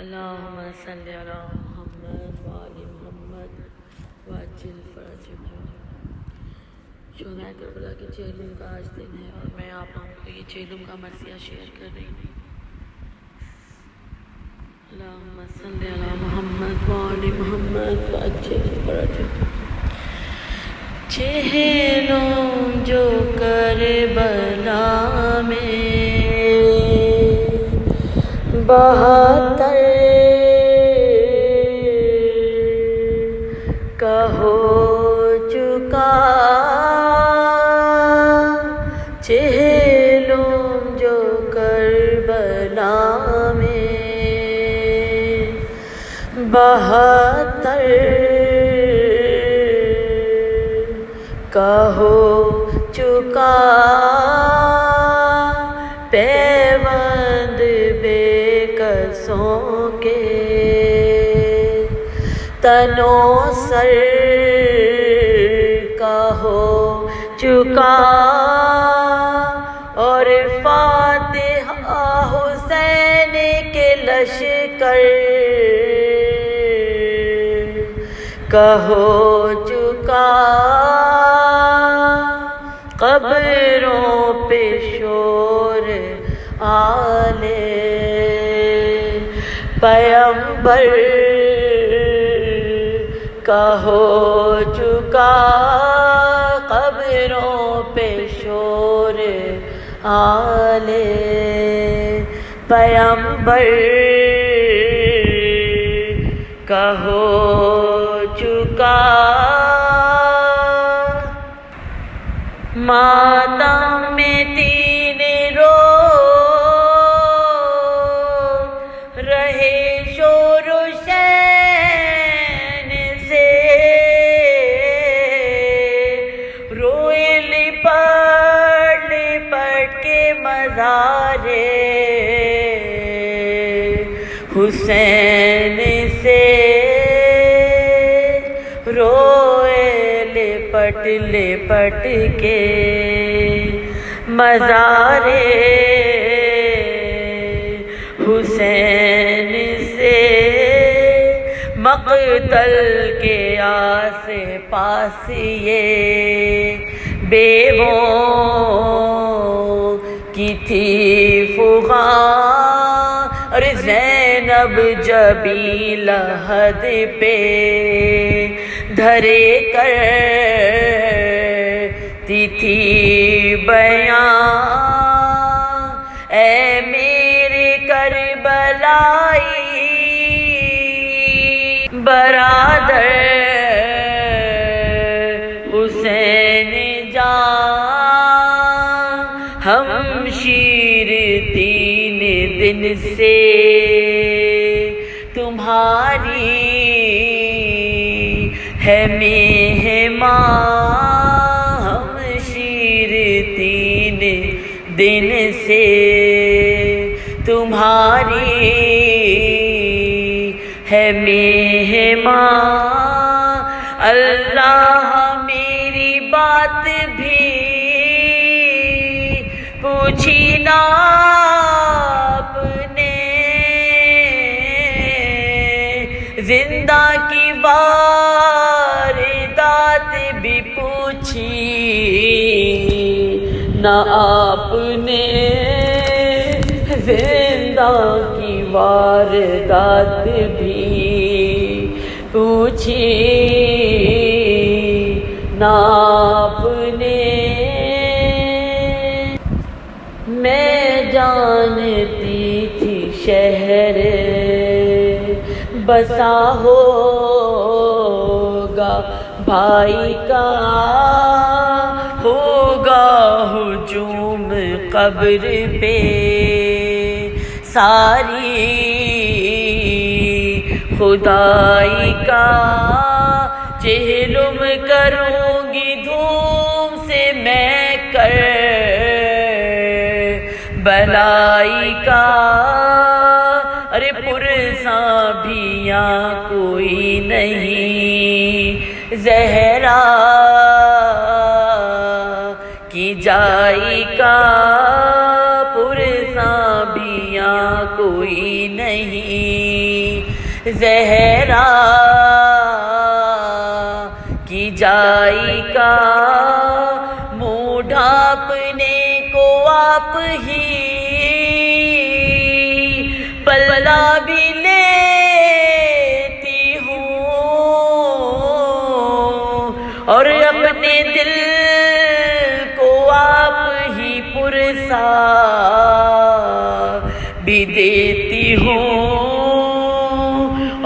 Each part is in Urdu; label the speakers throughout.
Speaker 1: اللهم صل علی محمد وآل محمد وعجل فرجهم۔ شہدائے کربلا کے چہلم کا آج دن ہے اور میں آپ لوگوں کو یہ چہلم کا مرثیہ شیئر کر رہی ہوں۔ اللهم صل علی محمد وآل محمد وعجل فرجهم۔ چہلم جو کربلا میں 72 کا ہو چکا، چہلم جو کربلا میں 72 کا ہو چکا، پیوند بے کسوں کے تنو سر کا ہو چکا، اور فاتحہ حسین کے لشکر کا ہو چکا، قبروں پہ شور آلے پیغمبر کا ہو چکا، قبروں پہ شور آلے پیغمبر کا ہو چکا۔ ماتم میں 3 روز رہے شور و شین سے، روئے لپٹ لپٹ کے مزار حسین سے، روئے لپٹ لپٹ کے مزار حسین سے، مقتل کے آس پاس یہ بیووں کی تھی فغاں، اور زینب جبی لحد پہ دھرے کرتی تھی بیان، اے میرے کربلائی برادر حسین جان، ہم شیر 3 دن سے تمہاری ہے مہمان، ہم شیر 3 دن سے تمہاری ہے مہمان، اللہ میری بات بھی پوچھی نا آپ نے، زندہ کی واردات بھی پوچھی نہ آپ نے، زندہ کی واردات بھی پوچھی نہ آپ نے۔ میں جانتی تھی شہر بسا ہوگا بھائی کا، ہوگا ہجوم قبر پہ ساری خدائی کا، چہلم کروں گی دھوم سے میں کربلائی کا، ارے پرساں بھی یہاں کوئی نہیں، زہرا کی جائی کا، پرساں بھی یہاں کوئی نہیں، زہرا کی جائی کا منہ ڈھانپنے کو آپ ہی پلہ بھی لیتی ہوں اور اپنے دل کو آپ ہی پرسا بھی دیتی ہوں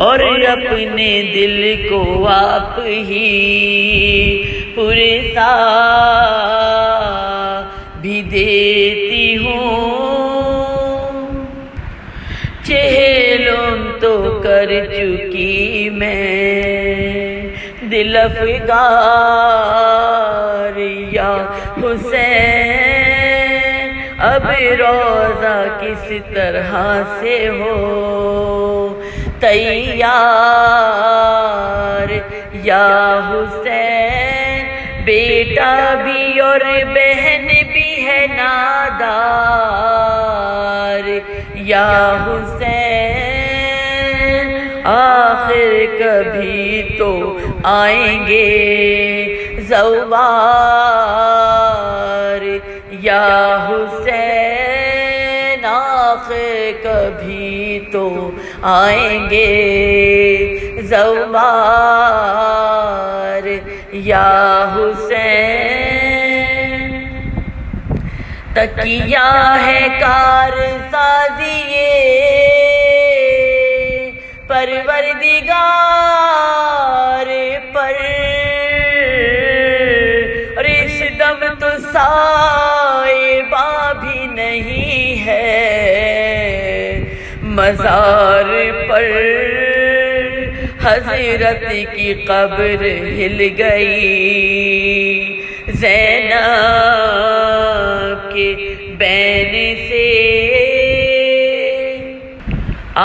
Speaker 1: اور اپنے دل کو آپ ہی پرسا بھی دیتی ہوں۔ چہلم تو کر چکی میں دل افگار یا حسین، اب روزہ کس طرح سے ہو تیار یا حسین، بیٹا بھی اور بہن بھی ہے نادار یا حسین، آخر کبھی تو آئیں گے زوار یا حسین، آخر کبھی تو آئیں گے زوار یا حسین۔ تکیہ ہے کار سازیے پروردگار پر، اور اس دم تو سائبہ بھی نہیں ہے مزار پر، حضرت کی قبر ہل گئی زینب کے بین سے، آ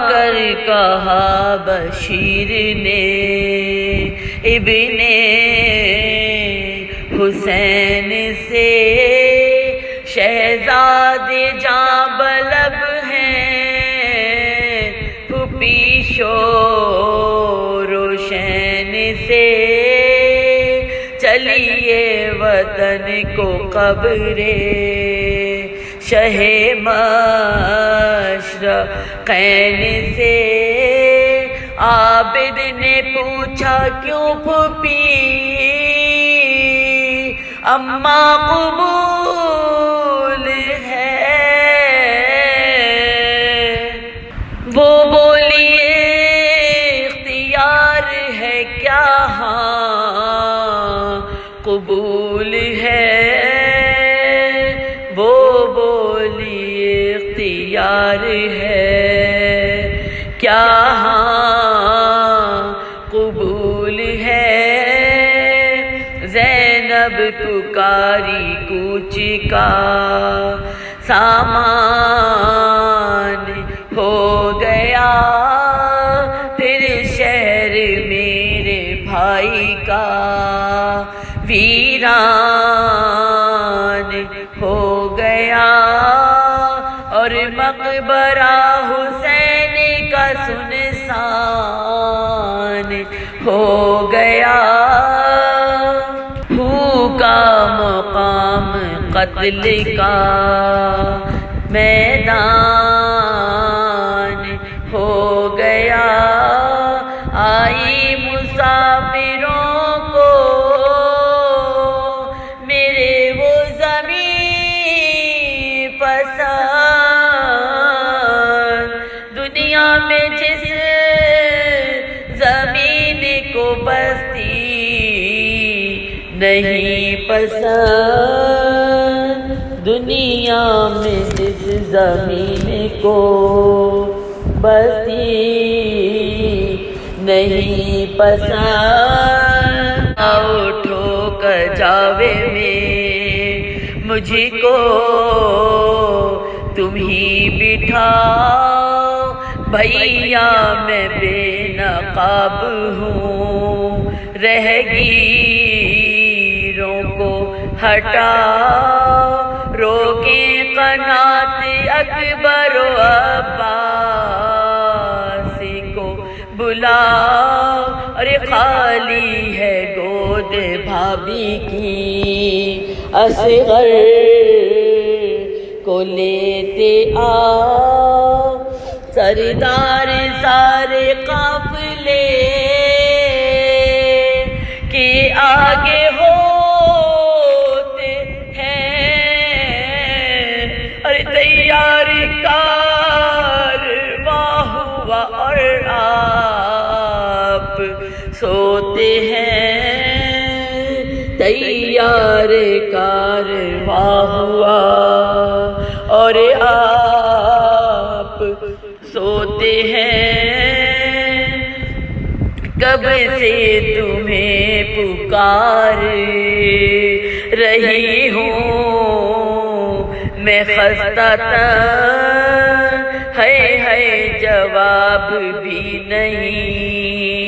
Speaker 1: کر کہا بشیر نے ابن حسین سے، شہزادے جاں بلب ہیں پھوپھی روشن سے، چلیے وطن کو قبر شہ مشرقین سے۔ عابد نے پوچھا کیوں پھوپھی اماں قبول ہے، وہ بولی اختیار ہے کیا، ہاں قبول ہے، وہ بولی اختیار ہے کیا، ہاں قبول ہے۔ زینب پکاری کوچ کا سامان ہو گیا، پھر شہر میرے بھائی کا ویران ہو گیا، اور مقبرہ حسین کا سنسان ہو گیا، بھوکا مقام قتل کا میدان ہو گیا، آئی مسافروں کو میرے وہ زمین پسند، دنیا میں جس زمین کو بستی نہیں پسند، دنیا میں جس زمین کو بستی نہیں پسند، اٹھو کجاوے میں مجھ کو تم ہی بٹھاؤ، بھیا میں بے نقاب ہوں، رہگیروں کو ہٹاؤ، روکیں قنات اکبر و عباس کو بلاؤ، ارے خالی ہے گود بھابھی کی، اصغر کو لیتے آؤ، سردار سارے قافلے کے آگے ہوتے ہیں، ارے تیار کارواں ہوا اور آپ سوتے ہیں، تیار کارواں ہوا اور آپ سوتے ہیں، کب سے تمہیں پکار رہی ہوں میں خستہ تن، ہے جواب بھی نہیں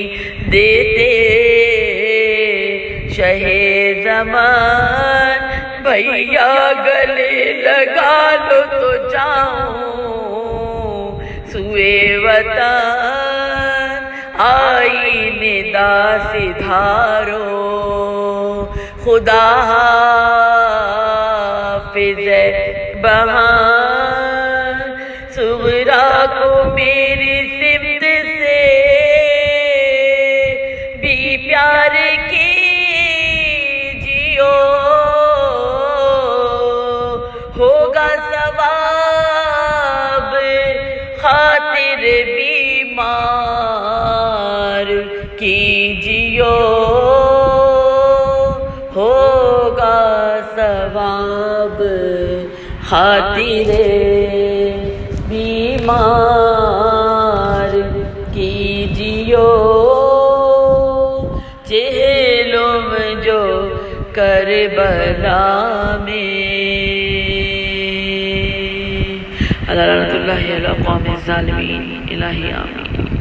Speaker 1: دیتے شہ زمان، بھیا گلے لگا لو تو جاؤں سوئے وطن، آئی ندا سے دھارو خدا حافظ بہان، صغرا کو میری سمت سے بھی پیار کیجیو، ہوگا ثواب خاطر بیمار کیجیو، ہوگا ثواب خاطر بیمار کیجیو، چہلم جو کربلا میں، اللہ رحمۃ اللہ علی قوم الظالمین، الہی آمین۔